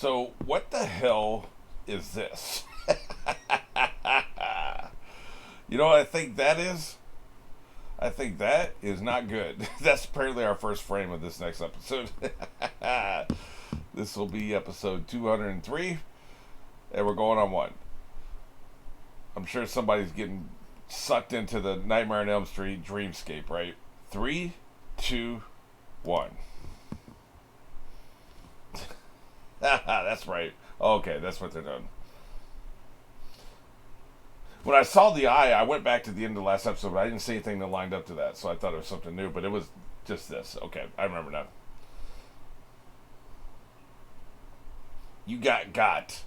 So, what the hell is this? You know what I think that is? I think that is not good. That's apparently our first frame of this next episode. This will be episode 203, and we're going on one. I'm sure somebody's getting sucked into the Nightmare on Elm Street dreamscape, right? 3, 2, 1. That's right. Okay, that's what they're doing. When I saw the eye, I went back to the end of the last episode, but I didn't see anything that lined up to that, so I thought it was something new, but it was just this. Okay, I remember now. You got.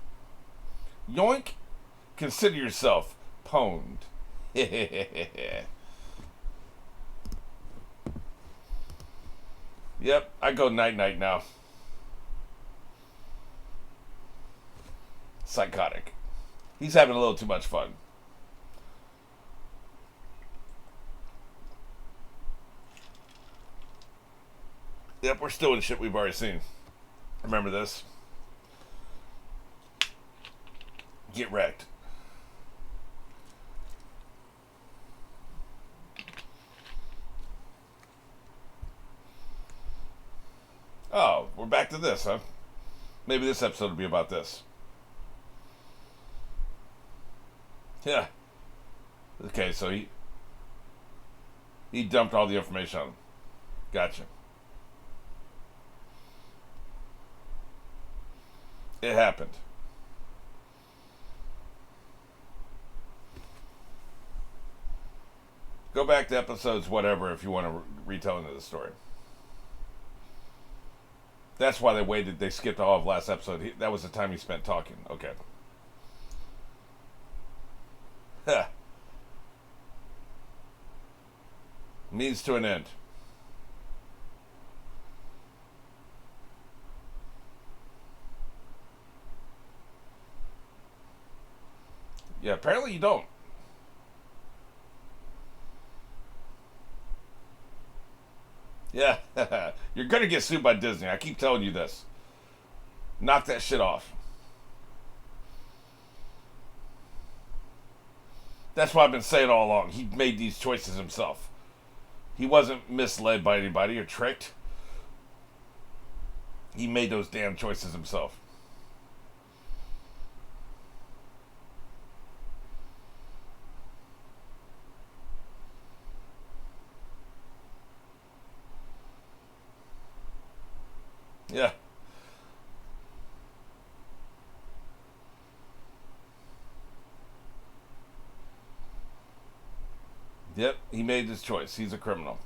Yoink. Consider yourself pwned. Yep, I go night-night now. Psychotic. He's having a little too much fun. Yep, we're still in shit we've already seen. Remember this? Get wrecked. Oh, we're back to this, huh? Maybe this episode will be about this. Yeah. Okay, so he dumped all the information on him. Gotcha. It happened. Go back to episodes whatever if you want to retelling of the story. That's why they waited. They skipped all of last episode. That was the time he spent talking. Okay. Huh. Means to an end. Yeah, apparently you don't. Yeah, you're gonna get sued by Disney. I keep telling you this. Knock that shit off. That's what I've been saying all along. He made these choices himself. He wasn't misled by anybody or tricked. He made those damn choices himself. Yeah. Yep, he made his choice. He's a criminal.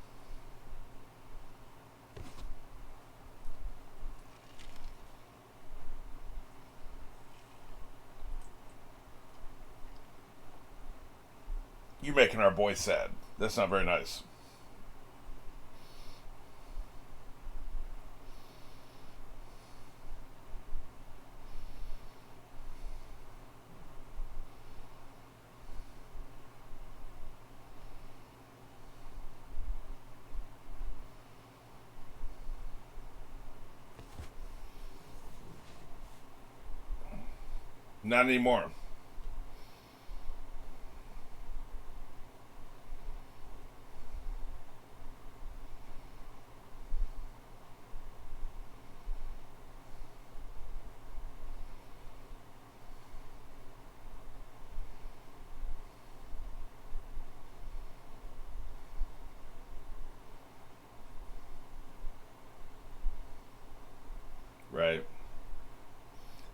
You're making our boy sad. That's not very nice. Not anymore. Right.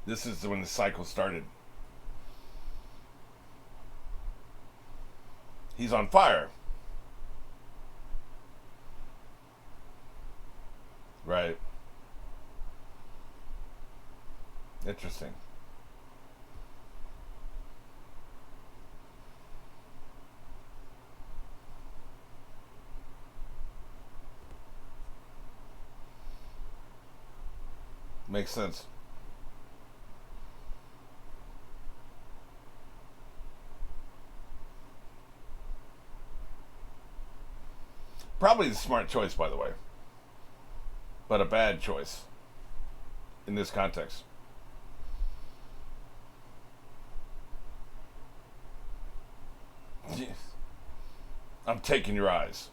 This is when the cycle started. He's on fire. Right. Interesting. Makes sense. Probably the smart choice, by the way. But a bad choice in this context. I'm taking your eyes.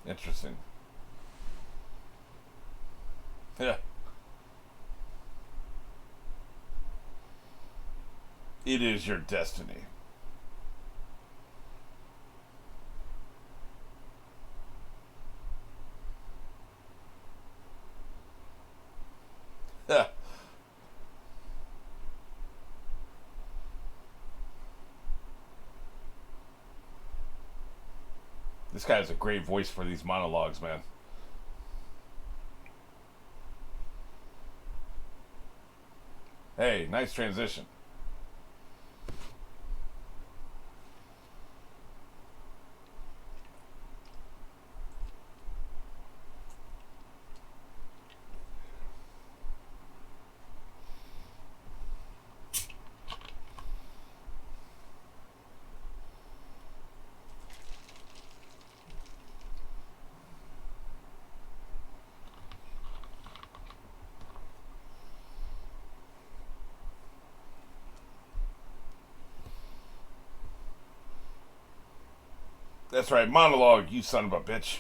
Interesting. Yeah. It is your destiny. Yeah. This guy has a great voice for these monologues, man. Hey, nice transition. That's right, monologue, you son of a bitch.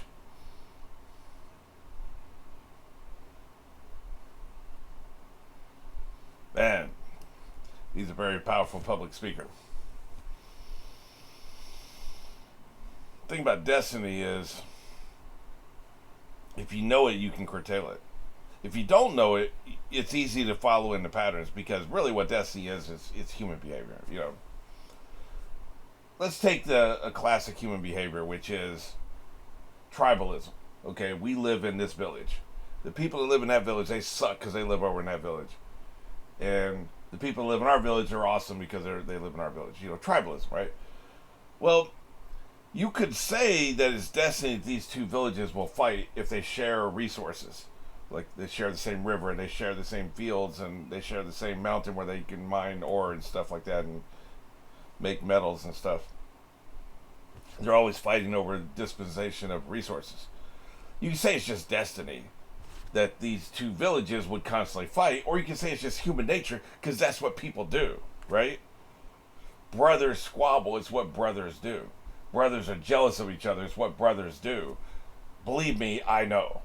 Man, he's a very powerful public speaker. The thing about destiny is, if you know it, you can curtail it. If you don't know it, it's easy to follow in the patterns because really what destiny is it's human behavior. You know, let's take a classic human behavior, which is tribalism. Okay, we live in this village. The people that live in that village, they suck because they live over in that village, and the people that live in our village are awesome because they live in our village. You know, tribalism, right? Well, you could say that it's destiny that these two villages will fight if they share resources. Like they share the same river and they share the same fields and they share the same mountain where they can mine ore and stuff like that and make metals and stuff. They're always fighting over dispensation of resources. You can say it's just destiny that these two villages would constantly fight, or you can say it's just human nature because that's what people do, right? Brothers squabble, it's what brothers do. Brothers are jealous of each other, it's what brothers do. Believe me, I know.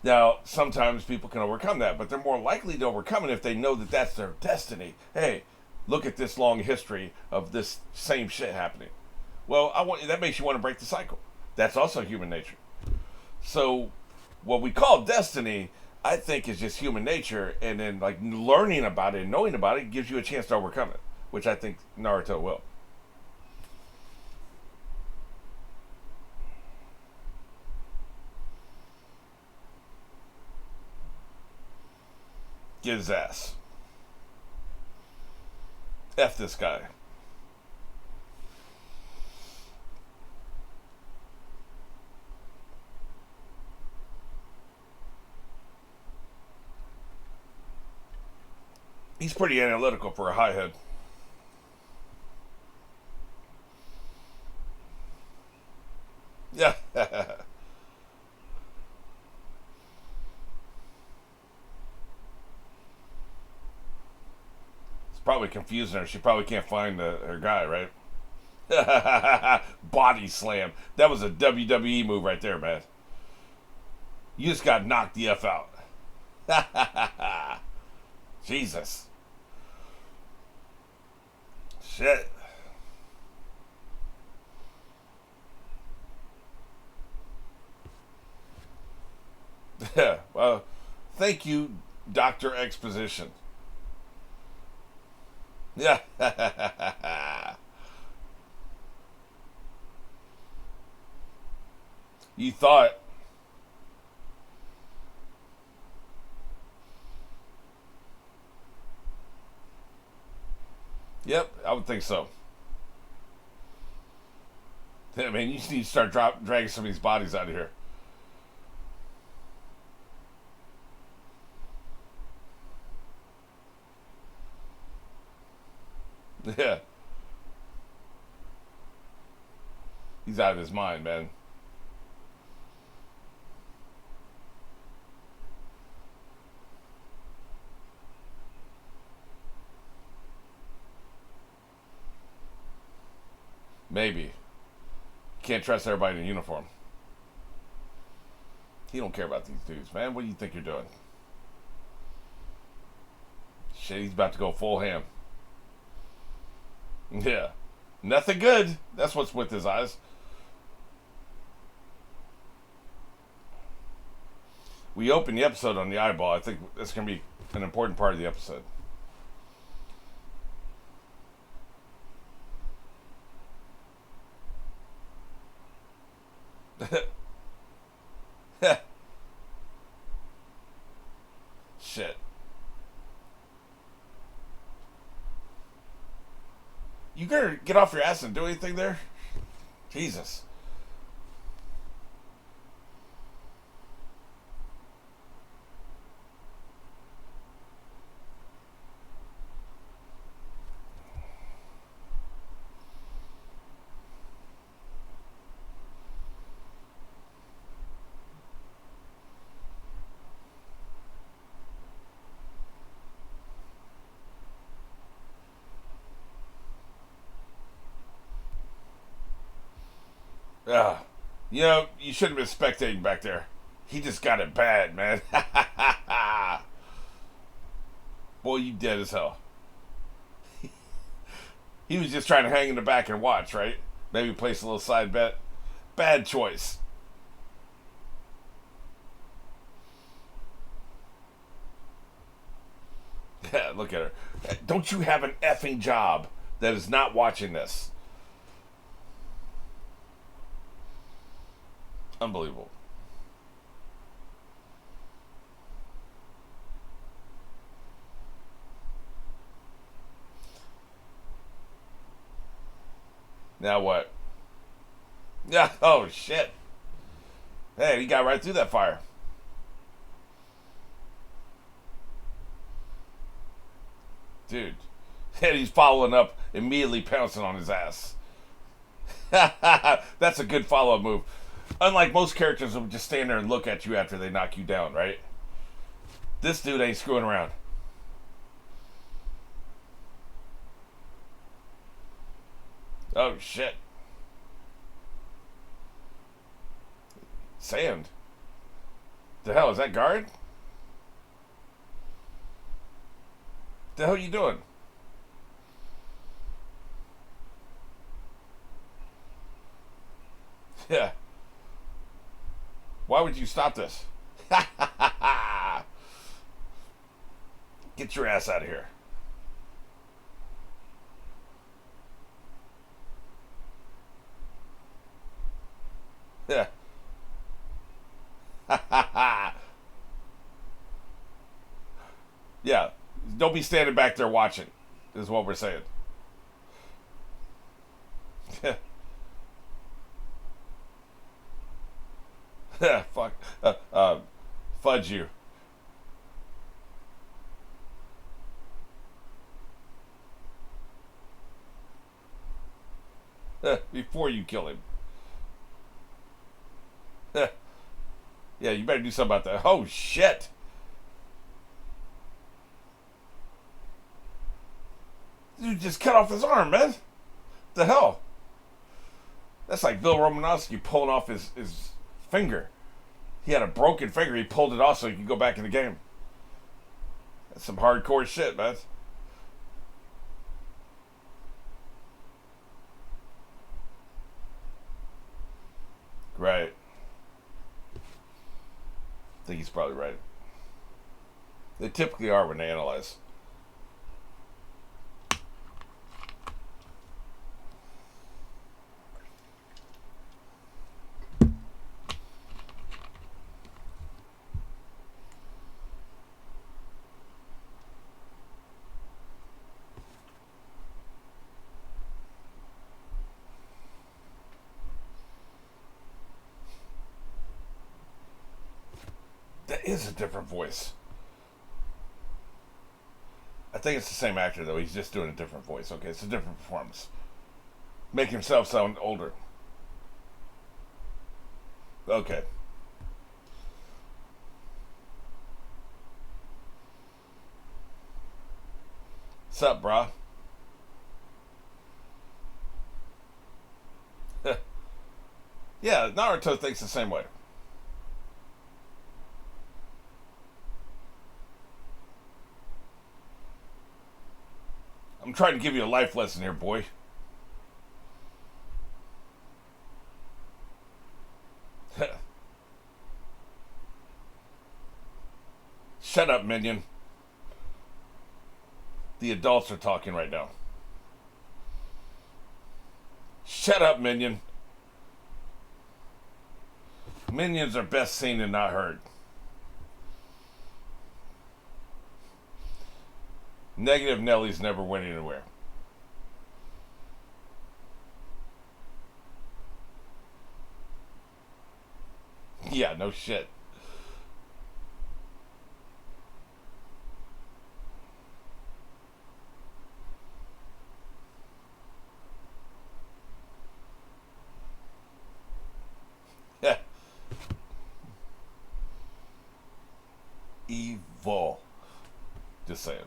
Now, sometimes people can overcome that, but they're more likely to overcome it if they know that that's their destiny. Hey, look at this long history of this same shit happening. Well, that makes you want to break the cycle. That's also human nature. So, what we call destiny, I think, is just human nature, and then like learning about it and knowing about it gives you a chance to overcome it, which I think Naruto will. Get his ass. F this guy. He's pretty analytical for a high head. Yeah. It's probably confusing her. She probably can't find her guy, right? Body slam. That was a WWE move right there, man. You just got knocked the F out. Jesus. Shit. Yeah. Well, thank you, Dr. Exposition. Yeah. You thought. Yep, I would think so. Yeah, man, you just need to start dragging some of these bodies out of here. Yeah. He's out of his mind, man. Maybe. Can't trust everybody in uniform. He don't care about these dudes, man. What do you think you're doing? Shit, he's about to go full ham. Yeah. Nothing good. That's what's with his eyes. We opened the episode on the eyeball. I think that's going to be an important part of the episode. Shit. You gotta get off your ass and do anything there? Jesus. Yeah. You know, you shouldn't have been spectating back there. He just got it bad, man. Boy, you dead as hell. He was just trying to hang in the back and watch, right? Maybe place a little side bet. Bad choice. Yeah, look at her. Don't you have an effing job that is not watching this? Unbelievable. Now what? Yeah. Oh shit. Hey, he got right through that fire. Dude. And he's following up, immediately pouncing on his ass. That's a good follow-up move. Unlike most characters who would just stand there and look at you after they knock you down, right? This dude ain't screwing around. Oh, shit. Sand. The hell, is that guard? The hell are you doing? Yeah. Why would you stop this? Get your ass out of here. Yeah. Yeah. Don't be standing back there watching, is what we're saying. Fuck. Fudge you. Before you kill him. Yeah, you better do something about that. Oh, shit. Dude just cut off his arm, man. The hell? That's like Bill Romanowski pulling off his finger. He had a broken finger. He pulled it off so he could go back in the game. That's some hardcore shit, man. Right. I think he's probably right. They typically are when they analyze. That is a different voice. I think it's the same actor, though. He's just doing a different voice. Okay, it's a different performance. Make himself sound older. Okay. What's up, brah? Yeah, Naruto thinks the same way. I'm trying to give you a life lesson here, boy. Shut up, minion. The adults are talking right now. Shut up, minion. Minions are best seen and not heard. Negative Nellies never went anywhere. Yeah, no shit. Evil. Just saying.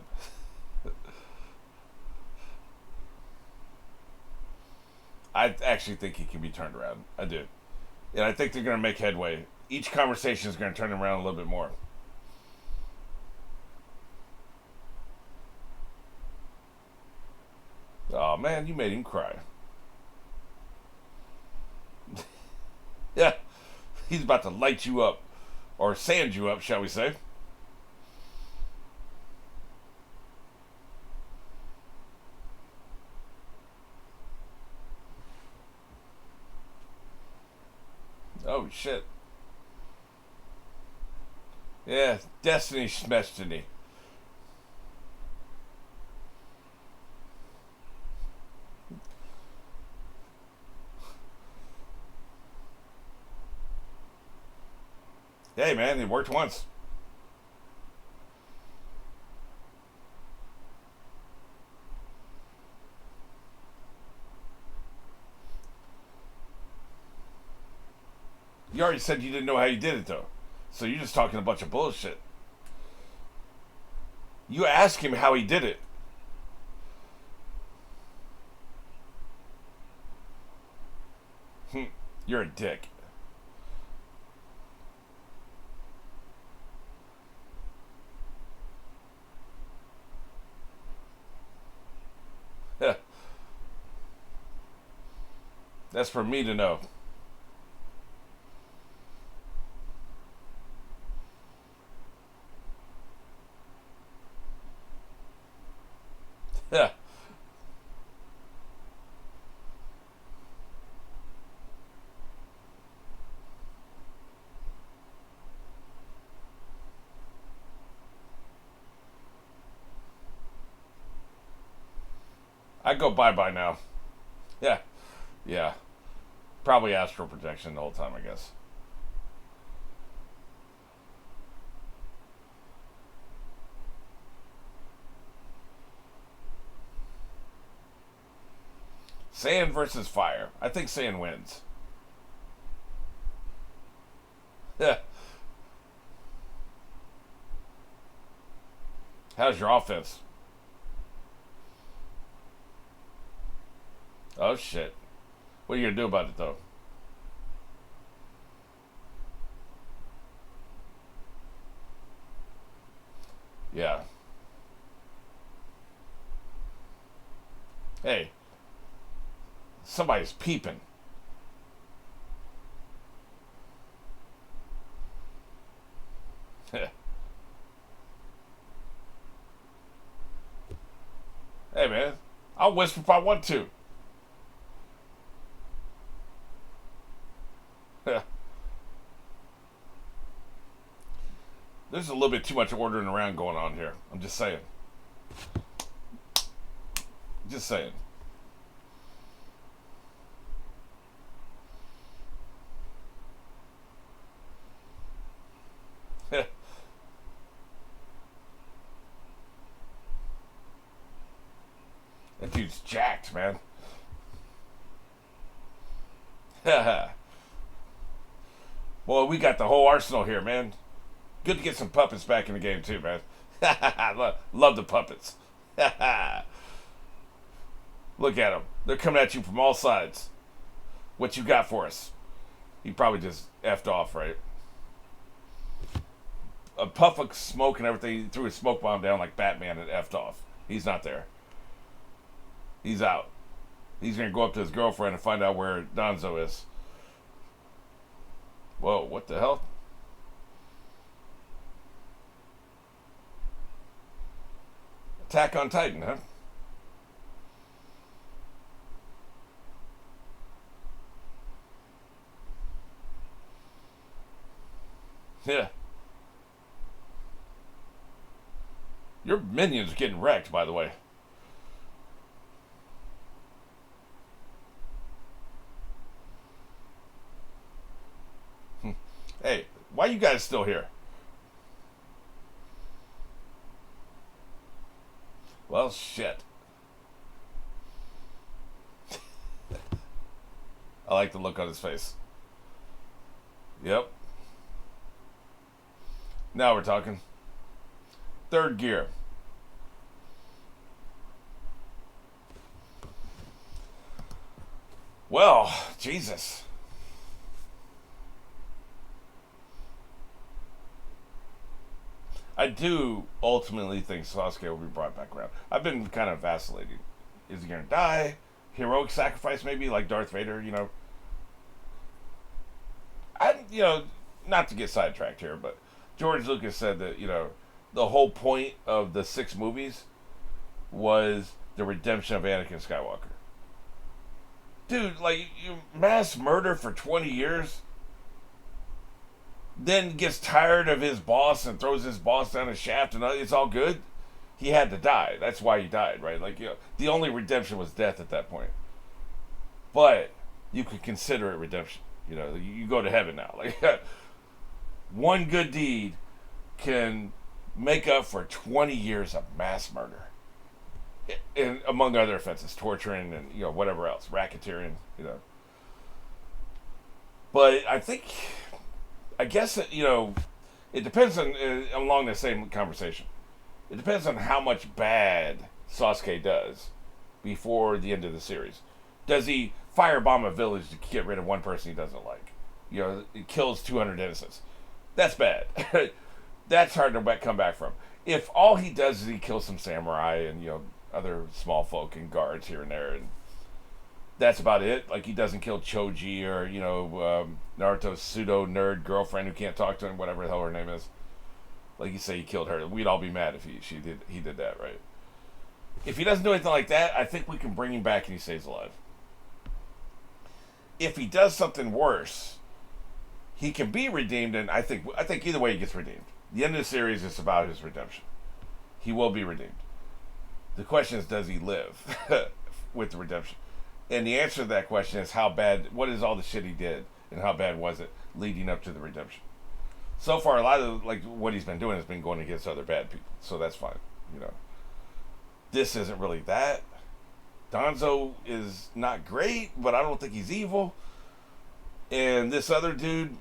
I actually think he can be turned around. I do. And I think they're going to make headway. Each conversation is going to turn him around a little bit more. Oh, man, you made him cry. Yeah. He's about to light you up. Or sand you up, shall we say. Oh, shit. Yeah, Destiny Schmestiny. Hey, man, it worked once. You already said you didn't know how you did it, though. So you're just talking a bunch of bullshit. You ask him how he did it. You're a dick. That's for me to know. Yeah. I go bye-bye now. Yeah. Yeah. Probably astral projection the whole time, I guess. Sand versus fire. I think sand wins. Yeah. How's your offense? Oh, shit. What are you going to do about it, though? Yeah. Hey, somebody's peeping. Hey, man. I'll whisper if I want to. There's a little bit too much ordering around going on here. I'm just saying. Just saying. That dude's jacked, man. Well, we got the whole arsenal here, man. Good to get some puppets back in the game too, man. Love the puppets. Look at them. They're coming at you from all sides. What you got for us? He probably just effed off, right? A puff of smoke and everything. He threw his smoke bomb down like Batman and effed off. He's not there. He's out. He's gonna go up to his girlfriend and find out where Donzo is. Whoa, what the hell? Attack on Titan, huh? Yeah. Your minions are getting wrecked, by the way. Hey, why you guys still here? Well, shit. I like the look on his face. Yep. Now we're talking. Third gear. Well, Jesus. I do ultimately think Sasuke will be brought back around. I've been kind of vacillating. Is he going to die? Heroic sacrifice, maybe, like Darth Vader, you know? Not to get sidetracked here, but George Lucas said that, the whole point of the 6 movies was the redemption of Anakin Skywalker. Dude, like, you mass murder for 20 years, then gets tired of his boss and throws his boss down a shaft and it's all good. He had to die. That's why he died, right? Like, the only redemption was death at that point. But you could consider it redemption. You go to heaven now. Like, one good deed can make up for 20 years of mass murder. And among other offenses, torturing and, whatever else, racketeering. But I guess that, it depends on, along the same conversation, it depends on how much bad Sasuke does before the end of the series. Does he firebomb a village to get rid of one person he doesn't like? It kills 200 innocents. That's bad. That's hard to come back from. If all he does is he kills some samurai and, other small folk and guards here and there, and that's about it. Like, he doesn't kill Choji or, Naruto's pseudo nerd girlfriend who can't talk to him, whatever the hell her name is. Like you say, he killed her. We'd all be mad if he did that, right? If he doesn't do anything like that, I think we can bring him back and he stays alive. If he does something worse, he can be redeemed, and I think either way he gets redeemed. The end of the series is about his redemption. He will be redeemed. The question is, does he live with the redemption? And the answer to that question is what is all the shit he did, and how bad was it leading up to the redemption? So far, a lot of what he's been doing has been going against other bad people, so that's fine. This isn't really that. Donzo is not great, but I don't think he's evil. And this other dude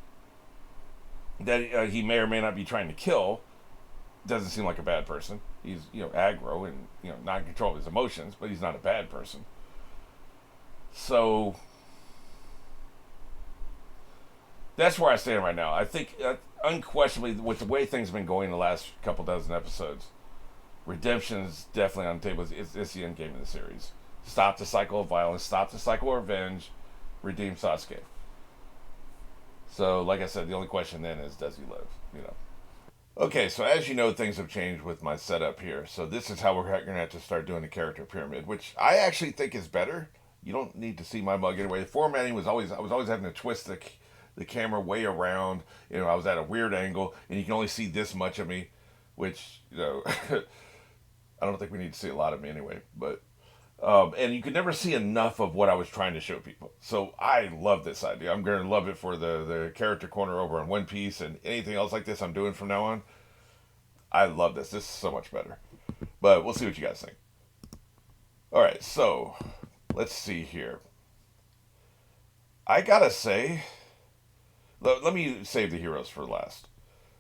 that he may or may not be trying to kill doesn't seem like a bad person. He's aggro and not in control of his emotions, but he's not a bad person. So that's where I stand right now. I think unquestionably, with the way things have been going the last couple dozen episodes, redemption is definitely on the table. It's the end game of the series. Stop the cycle of violence. Stop the cycle of revenge. Redeem Sasuke. So, like I said, the only question then is, does he live? Okay, so as you know, things have changed with my setup here. So this is how we're going to have to start doing the character pyramid, which I actually think is better. You don't need to see my mug anyway. The formatting I was always having to twist the camera way around. I was at a weird angle, and you can only see this much of me, which, I don't think we need to see a lot of me anyway. But and you could never see enough of what I was trying to show people. So I love this idea. I'm going to love it for the character corner over on One Piece and anything else like this I'm doing from now on. I love this. This is so much better. But we'll see what you guys think. All right, so let's see here. I gotta say, Let me save the heroes for last.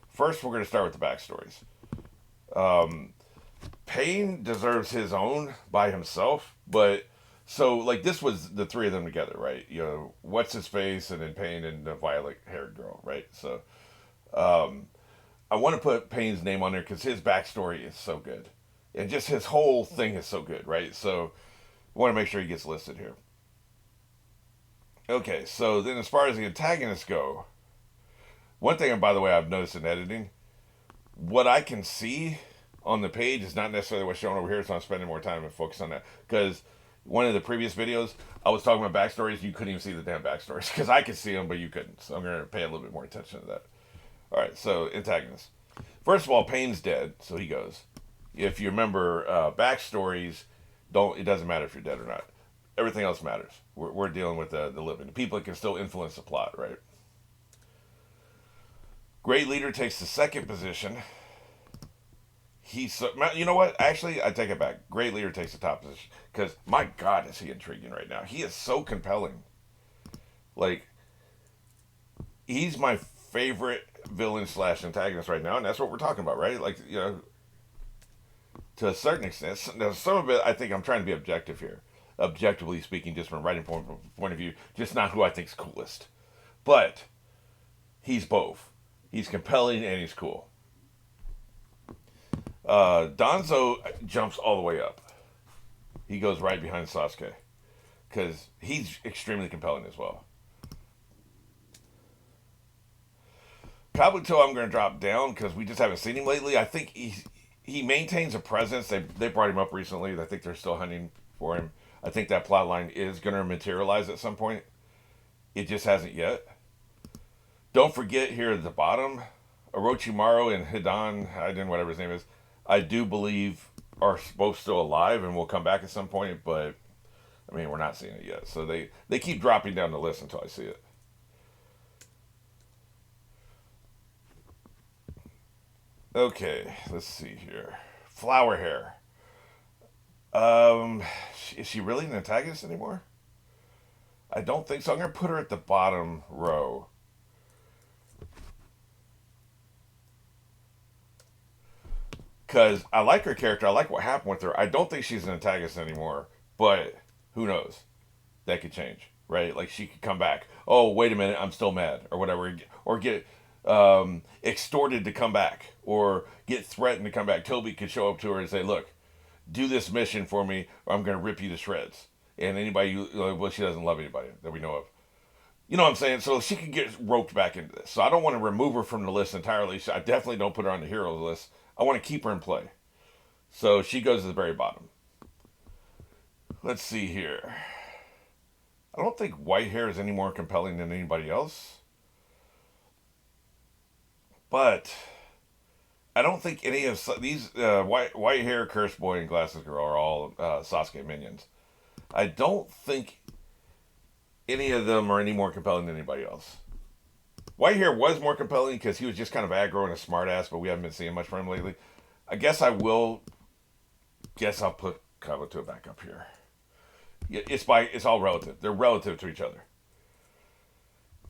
First, we're going to start with the backstories. Um, Pain deserves his own by himself, but so like this was the three of them together, right? You know, what's his face, and then Pain and the violet haired girl, right? So um, I want to put Pain's name on there because his backstory is so good, and just his whole thing is so good, right? So I want to make sure he gets listed here. Okay, so then as far as the antagonists go, one thing, by the way, I've noticed in editing, what I can see on the page is not necessarily what's shown over here, so I'm spending more time and focus on that. Because one of the previous videos, I was talking about backstories, you couldn't even see the damn backstories. Because I could see them, but you couldn't. So I'm going to pay a little bit more attention to that. Alright, so antagonists. First of all, Pain's dead, so he goes. If you remember, backstories, it doesn't matter if you're dead or not. Everything else matters. We're dealing with the living. The people that can still influence the plot, right? Great Leader takes the second position. You know what? Actually, I take it back. Great Leader takes the top position because my God, is he intriguing right now? He is so compelling. Like, he's my favorite villain slash antagonist right now, and that's what we're talking about, right? Like, you know, to a certain extent. Now, some of it, I think I'm trying to be objective here. Objectively speaking, just from a writing point of view, just not who I think's coolest. But he's both. He's compelling and he's cool. Danzo jumps all the way up. He goes right behind Sasuke because he's extremely compelling as well. Kabuto, I'm going to drop down because we just haven't seen him lately. I think he maintains a presence. They brought him up recently. I think they're still hunting for him. I think that plot line is going to materialize at some point. It just hasn't yet. Don't forget here at the bottom, Orochimaru and Hidan, whatever his name is, I do believe are both still alive and will come back at some point, but I mean, we're not seeing it yet. So they keep dropping down the list until I see it. Okay, let's see here. Flower hair. Is she really an antagonist anymore? I don't think so. I'm going to put her at the bottom row. Because I like her character. I like what happened with her. I don't think she's an antagonist anymore. But who knows? That could change, right? Like she could come back. Oh, wait a minute. I'm still mad. Or whatever. Or get extorted to come back. Or get threatened to come back. Toby could show up to her and say, look, do this mission for me or I'm going to rip you to shreds. And anybody, well, she doesn't love anybody that we know of. You know what I'm saying? So she could get roped back into this. So I don't want to remove her from the list entirely. So I definitely don't put her on the heroes list. I want to keep her in play. So she goes to the very bottom. Let's see here. I don't think white hair is any more compelling than anybody else. But I don't think any of these white hair, Curse Boy, and Glasses Girl are all Sasuke minions. I don't think any of them are any more compelling than anybody else. White hair was more compelling because he was just kind of aggro and a smartass, but we haven't been seeing much from him lately. I guess I will. Guess I'll put Kabuto back up here. Yeah, it's all relative. They're relative to each other.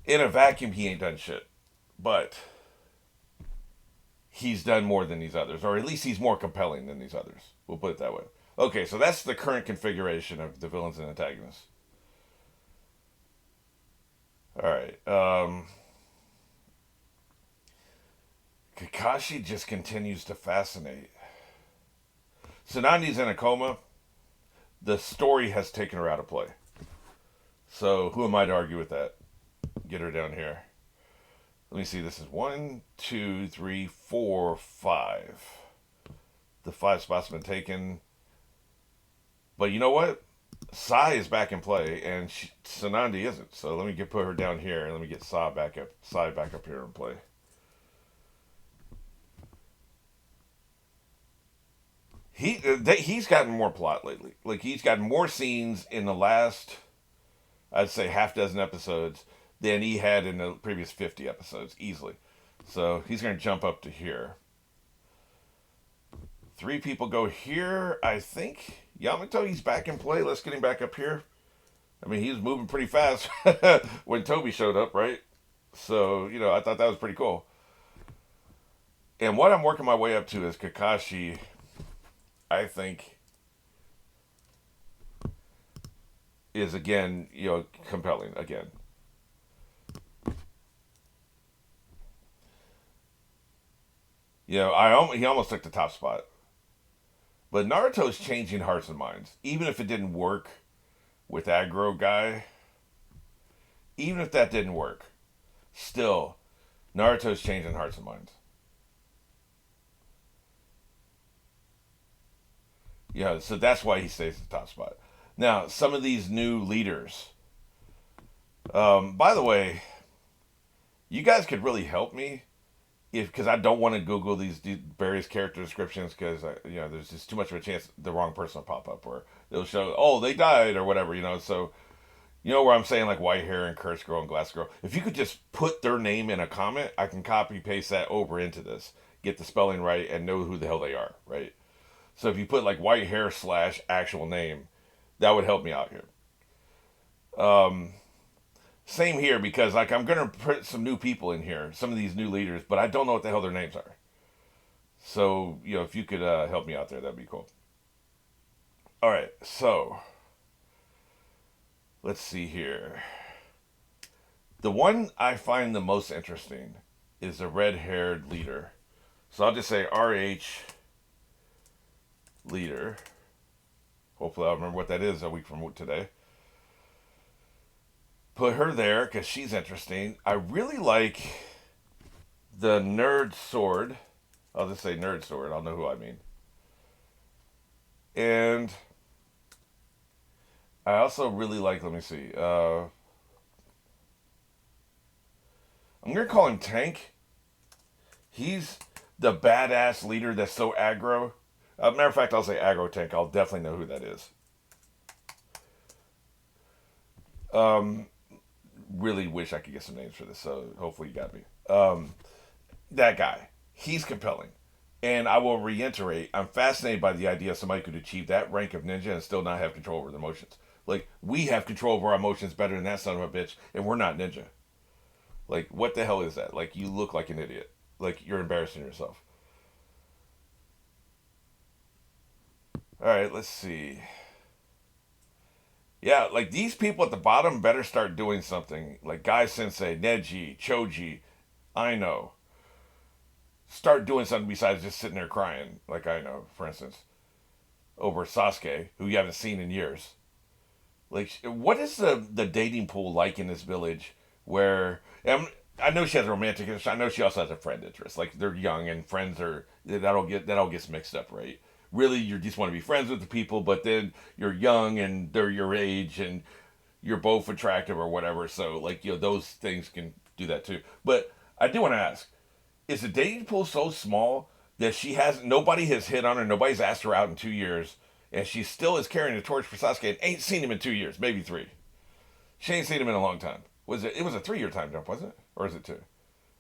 In a vacuum, he ain't done shit, but he's done more than these others, or at least he's more compelling than these others. We'll put it that way. Okay, so that's the current configuration of the villains and antagonists. All right. Kakashi just continues to fascinate. Tsunadi's in a coma. The story has taken her out of play. So who am I to argue with that? Get her down here. Let me see. This is 1, 2, 3, 4, 5. The 5 spots have been taken. But you know what? Sai is back in play, and Tsunade isn't. So let me put her down here, and let me get Sai back up here in play. He's gotten more plot lately. Like he's gotten more scenes in the last, I'd say, half dozen episodes than he had in the previous 50 episodes easily. So he's going to jump up to here. 3 people go here. I think Yamato, he's back in play. Let's get him back up here. I mean, he was moving pretty fast when Toby showed up, right? So, I thought that was pretty cool. And what I'm working my way up to is Kakashi, I think, is again, compelling again. He almost took the top spot. But Naruto's changing hearts and minds. Even if it didn't work with aggro guy, even if that didn't work, still, Naruto's changing hearts and minds. So that's why he stays at the top spot. Now, some of these new leaders. By the way, you guys could really help me because I don't want to Google these various character descriptions because there's just too much of a chance the wrong person will pop up or they'll show they died or whatever. So where I'm saying like white hair and curse girl and glass girl. If you could just put their name in a comment, I can copy paste that over into this, get the spelling right, and know who the hell they are. Right. So if you put like white hair / actual name, that would help me out here. Um, Same here because like I'm gonna put some new people in here, some of these new leaders, but I don't know what the hell their names are. So if you could help me out there, that'd be cool. All right, so let's see here. The one I find the most interesting is the red-haired leader. So I'll just say RH leader. Hopefully I'll remember what that is a week from today. Put her there because she's interesting. I really like the nerd sword. I'll just say nerd sword. I'll know who I mean. And I also really like, let me see. I'm going to call him Tank. He's the badass leader that's so aggro. Matter of fact, I'll say aggro Tank. I'll definitely know who that is. Um, really wish I could get some names for this, so hopefully you got me. That guy, he's compelling. And I will reiterate, I'm fascinated by the idea of somebody could achieve that rank of ninja and still not have control over their emotions. Like, we have control over our emotions better than that son of a bitch, and we're not ninja. Like, what the hell is that? Like, you look like an idiot. Like, you're embarrassing yourself. Alright, let's see. Yeah, like, these people at the bottom better start doing something. Like, Guy Sensei, Neji, Choji, I know. Start doing something besides just sitting there crying, like I know, for instance, over Sasuke, who you haven't seen in years. Like, what is the dating pool like in this village? Where I know she has a romantic interest. I know she also has a friend interest. Like they're young and friends are that all gets mixed up, right? Really, you just want to be friends with the people, but then you're young and they're your age and you're both attractive or whatever. So like those things can do that too. But I do want to ask: is the dating pool so small that nobody has hit on her, nobody's asked her out in 2 years, and she still is carrying a torch for Sasuke and ain't seen him in 2 years, maybe three. She ain't seen him in a long time. It was a 3 year time jump, wasn't it? Or is it two?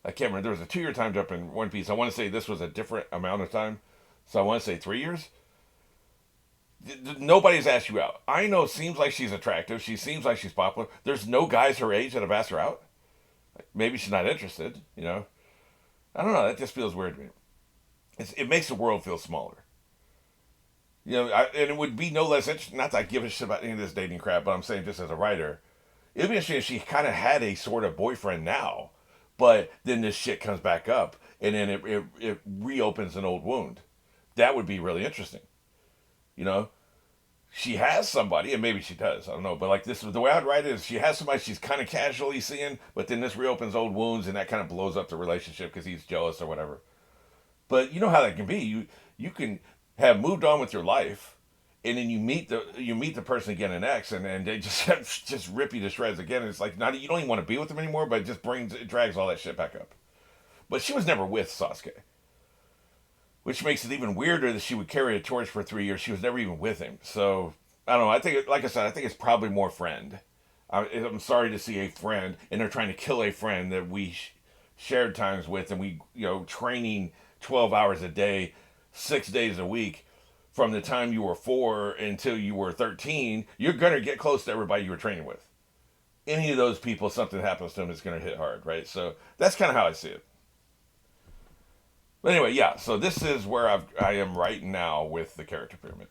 I can't remember. There was a 2 year time jump in One Piece. I want to say this was a different amount of time. So I want to say 3 years. Nobody's asked you out. I know it seems like she's attractive. She seems like she's popular. There's no guys her age that have asked her out. Maybe she's not interested. I don't know. That just feels weird to me. It makes the world feel smaller. And it would be no less interesting. Not that I give a shit about any of this dating crap, but I'm saying just as a writer, it'd be interesting if she kind of had a sort of boyfriend now, but then this shit comes back up, and then it reopens an old wound. That would be really interesting. You know, she has somebody, and maybe she does. I don't know, but like this, the way I'd write it is, she has somebody she's kind of casually seeing, but then this reopens old wounds, and that kind of blows up the relationship because he's jealous or whatever. But you know how that can be. You can have moved on with your life, and then you meet the person again in X, and they just just rip you to shreds again. And it's like not you don't even want to be with them anymore, but it drags all that shit back up. But she was never with Sasuke, which makes it even weirder that she would carry a torch for 3 years. She was never even with him. So I don't know. I think, like I said, I think it's probably more friend. I'm sorry to see a friend, and they're trying to kill a friend that we shared times with, and we training 12 hours a day, 6 days a week. From the time you were 4 until you were 13, you're gonna get close to everybody you were training with. any of those people, something happens to them, it's going to hit hard, right? So that's kind of how I see it. But anyway, yeah. So this is where I am right now with the character pyramid.